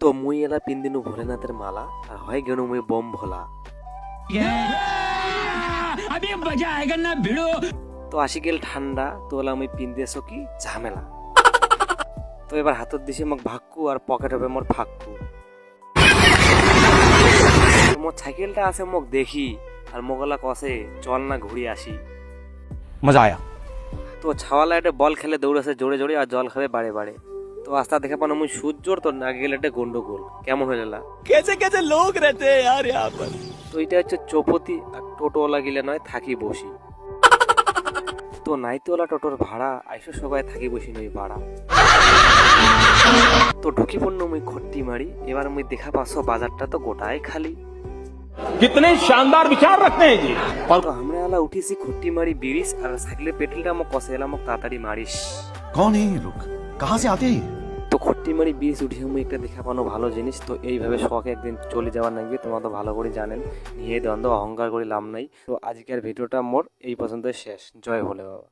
তো মুই এলা পিন্দিনু ভোলেনাথের মালা আর হয় গেনু মুই বোম ভোলা। अभी मजा आएगा ना भिड़ो। তো আসি গেল ঠান্ডা, তো এলা মুই পিন্দিয়েছো কি ঝামেলা। তো এবার হাতত দিছি মোক ভাক্কু আর পকেট হবে মোর ফাক্কু। তো মোর সাইকেলটা আছে মোক দেখি আর মোগলা কষে চল না ঘুরি আসি। मजा आया। তো ছাওয়ালা একটা বল খেলে দৌড়াছে জোরে জোরে আর জল খাবে বাড়ে বাড়ে। তো আস্তা দেখে পানো মুই সূর্যর তো না গেলে একটা গন্ডগোল কেমন হয়ে গেলা। कैसे कैसे लोग रहते हैं यार यहाँ पर। তো এটা হচ্ছে চৌপতি আর টোটোওয়ালা গিলে নয় থাকি বসি। তো নাইতোলা টোটোর ভাড়া আইসো সবাই থাকি বসি নই ভাড়া। তো ঢুকি পড়ল মুই খট্টি মারি, এবার মুই দেখা পাচ্ছ বাজারটা তো গোটাই খালি। कितने शानदार विचार रखते हैं जी। তো আমরা এলা উঠিছি খট্টি মারি বিরিশ আর সাইকেলের পেট্রোলটা মোক কষে এলাম মোক তাড়াতাড়ি মারিস। कौन है ये लोग, कहाँ से आते हैं ये? তো খট্টি মারি বিরিশ উঠে মুই একটা দেখা পানো ভালো জিনিস। তো এইভাবে শখ একদিন চলে যাওয়ার লাগবে, তোমরা তো ভালো করে জানেন। নিয়ে দ্বন্দ্ব অহংকার করে লাভ নাই। তো আজকের ভিডিওটা মোর এই পর্যন্ত শেষ। জয় ভোলে বাবা।